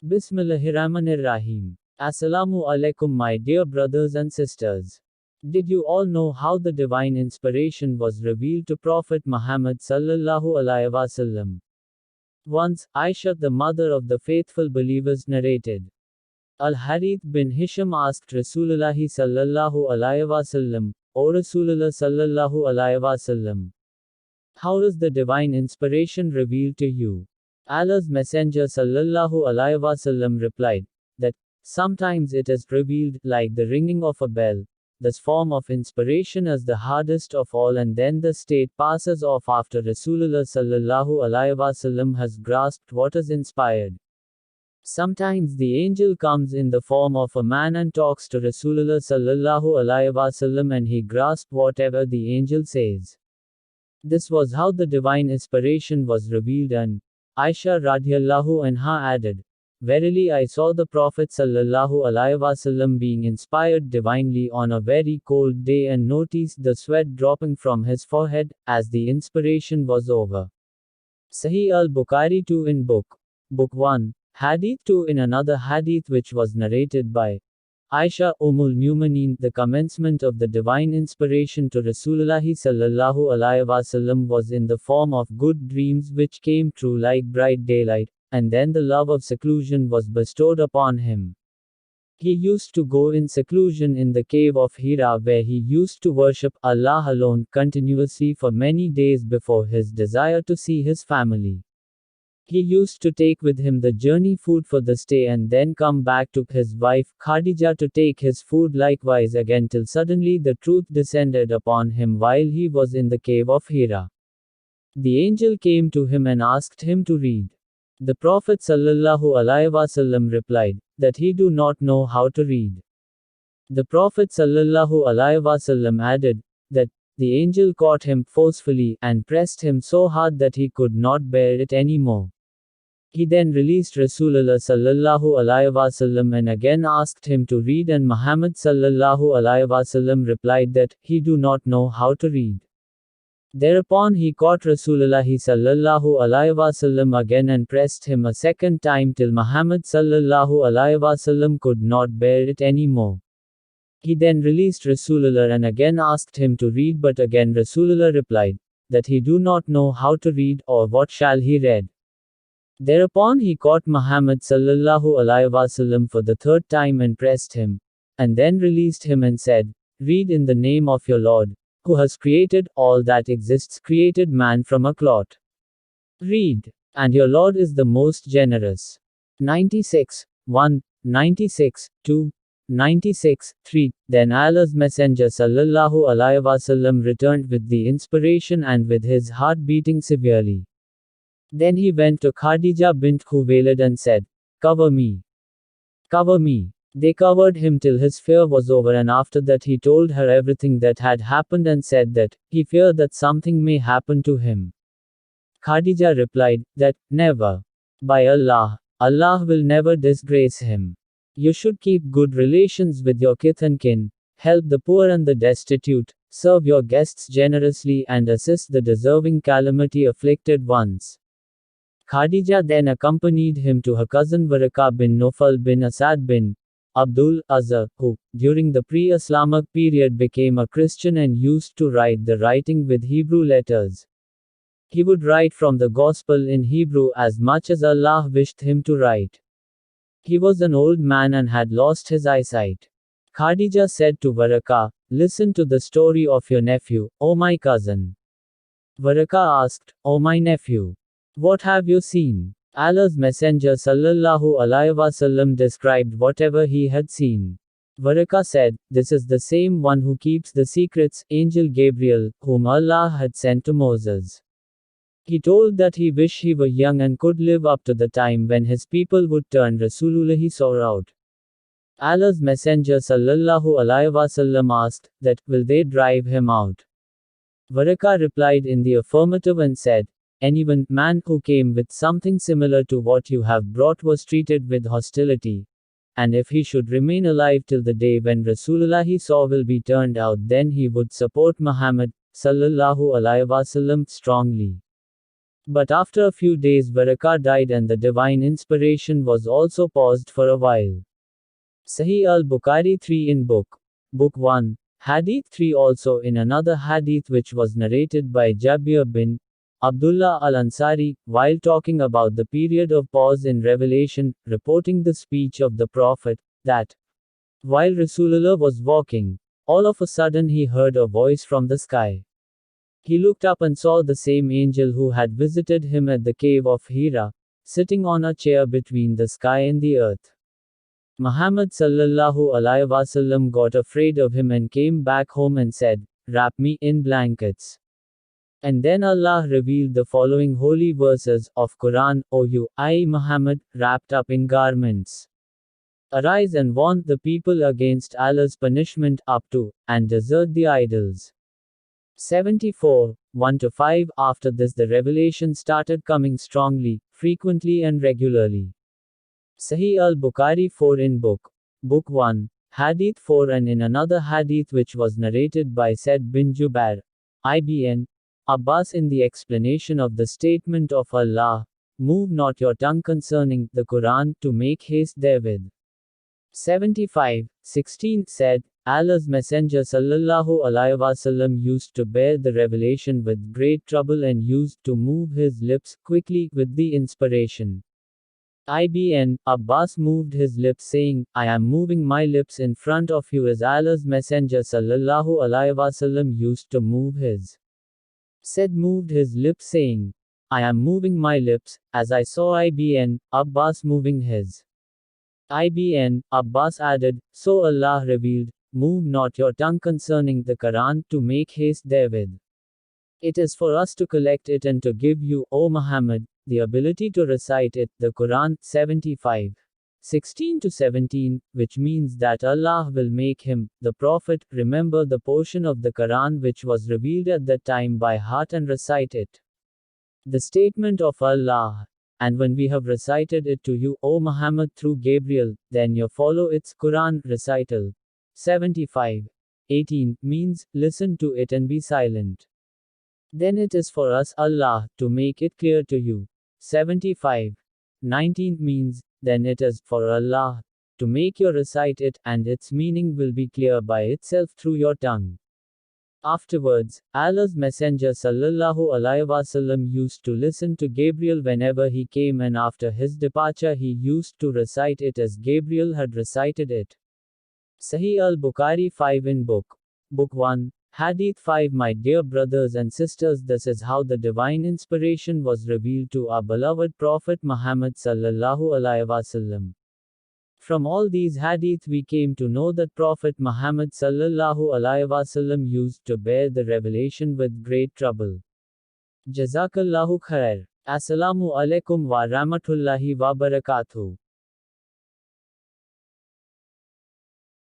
Bismillahirrahmanirrahim. Assalamu alaikum, my dear brothers and sisters. Did you all know how the divine inspiration was revealed to Prophet Muhammad sallallahu alaihi wasallam? Once, Aisha, the mother of the faithful believers, narrated. Al-Harith bin Hisham asked Rasulullah sallallahu alaihi wasallam, O Rasulullah sallallahu alaihi wasallam, how is the divine inspiration revealed to you? Allah's Messenger sallallahu alaihi wasallam replied that sometimes it is revealed like the ringing of a bell. This form of inspiration is the hardest of all, and then the state passes off after Rasulullah sallallahu alaihi wasallam has grasped what is inspired. Sometimes the angel comes in the form of a man and talks to Rasulullah sallallahu alaihi wasallam, and he grasps whatever the angel says. This was how the divine inspiration was revealed, and Aisha radhiyallahu anha added, Verily I saw the Prophet sallallahu alaihi wasallam being inspired divinely on a very cold day and noticed the sweat dropping from his forehead, as the inspiration was over. Sahih al-Bukhary 2 in Book 1, Hadith 2 in another hadith which was narrated by Aisha Mu'mineen, the commencement of the divine inspiration to Rasulullah sallallahu alaihi wasallam was in the form of good dreams which came true like bright daylight, and then the love of seclusion was bestowed upon him. He used to go in seclusion in the cave of Hira, where he used to worship Allah alone continuously for many days before his desire to see his family. He used to take with him the journey food for the stay and then come back to his wife Khadija to take his food likewise again, till suddenly the truth descended upon him while he was in the cave of Hira. The angel came to him and asked him to read. The Prophet sallallahu alaihi wasallam replied that he do not know how to read. The Prophet sallallahu alaihi wasallam added that the angel caught him forcefully and pressed him so hard that he could not bear it anymore. He then released Rasulullah sallallahu alaihi wasallam and again asked him to read, and Muhammad sallallahu alaihi wasallam replied that he do not know how to read. Thereupon he caught Rasulullah sallallahu alaihi wasallam again and pressed him a second time till Muhammad sallallahu alaihi wasallam could not bear it anymore. He then released Rasulullah and again asked him to read, but again Rasulullah replied that he do not know how to read, or what shall he read. Thereupon he caught Muhammad sallallahu alaihi wasallam for the third time and pressed him, and then released him and said, Read in the name of your Lord, who has created all that exists, created man from a clot. Read, and your Lord is the most generous. 96, 1, 96, 2, 96, 3. Then Allah's Messenger sallallahu alaihi wasallam returned with the inspiration and with his heart beating severely. Then he went to Khadija bint Khuwailid and said, Cover me. Cover me. They covered him till his fear was over, and after that he told her everything that had happened and said that he feared that something may happen to him. Khadija replied that, Never. By Allah, Allah will never disgrace him. You should keep good relations with your kith and kin, help the poor and the destitute, serve your guests generously, and assist the deserving calamity afflicted ones. Khadija then accompanied him to her cousin Waraka bin Nufal bin Asad bin Abdul Azza, who, during the pre-Islamic period, became a Christian and used to write the writing with Hebrew letters. He would write from the Gospel in Hebrew as much as Allah wished him to write. He was an old man and had lost his eyesight. Khadija said to Waraka, Listen to the story of your nephew, O my cousin. Waraka asked, O my nephew, what have you seen? Allah's Messenger sallallahu alaihi wasallam described whatever he had seen. Waraka said, This is the same one who keeps the secrets, Angel Gabriel, whom Allah had sent to Moses. He told that he wished he were young and could live up to the time when his people would turn Rasulullah saw out. Allah's Messenger sallallahu alaihi wasallam asked, that will they drive him out? Waraka replied in the affirmative and said, Anyone, man, who came with something similar to what you have brought was treated with hostility. And if he should remain alive till the day when Rasulullah will be turned out, then he would support Muhammad sallallahu alaihi wasallam strongly. But after a few days Barakah died and the divine inspiration was also paused for a while. Sahih al-Bukhari 3 in Book 1, Hadith 3 also in another hadith which was narrated by Jabir bin Abdullah al-Ansari, while talking about the period of pause in revelation, reporting the speech of the Prophet, that, while Rasulullah was walking, all of a sudden he heard a voice from the sky. He looked up and saw the same angel who had visited him at the cave of Hira, sitting on a chair between the sky and the earth. Muhammad sallallahu alaihi wasallam got afraid of him and came back home and said, "Wrap me in blankets." And then Allah revealed the following holy verses of Quran, O you, I Muhammad, wrapped up in garments. Arise and warn the people against Allah's punishment up to, and desert the idols. 74, 1-5 After this the revelation started coming strongly, frequently and regularly. Sahih al-Bukhari 4 in Book 1, Hadith 4 and in another hadith which was narrated by Said bin Jubair, ibn Abbas in the explanation of the statement of Allah, move not your tongue concerning the Quran to make haste therewith. 75, 16 said, Allah's Messenger sallallahu alaihi wasallam used to bear the revelation with great trouble and used to move his lips quickly with the inspiration. Ibn Abbas moved his lips saying, I am moving my lips in front of you as Allah's Messenger sallallahu alaihi wasallam used to move his. Said moved his lips saying, I am moving my lips, as I saw Ibn Abbas moving his. Ibn Abbas added, so Allah revealed, move not your tongue concerning the Quran to make haste therewith. It is for us to collect it and to give you, O Muhammad, the ability to recite it, the Quran, 75. 16-17, which means that Allah will make him, the Prophet, remember the portion of the Quran which was revealed at that time by heart and recite it. The statement of Allah, and when we have recited it to you, O Muhammad, through Gabriel, then you follow its Quran recital. 75. 18, means, listen to it and be silent. Then it is for us, Allah, to make it clear to you. 75. 19 means, then it is for Allah to make you recite it, and its meaning will be clear by itself through your tongue. Afterwards, Allah's Messenger sallallahu alaihi wasallam used to listen to Gabriel whenever he came, and after his departure he used to recite it as Gabriel had recited it. Sahih al-Bukhari 5 in Book 1, Hadith 5 My dear brothers and sisters, this is how the divine inspiration was revealed to our beloved Prophet Muhammad sallallahu alaihi wasallam. From all these hadith we came to know that Prophet Muhammad sallallahu alaihi wasallam used to bear the revelation with great trouble. Jazakallahu khair. Assalamu alaikum wa rahmatullahi wa barakatuh.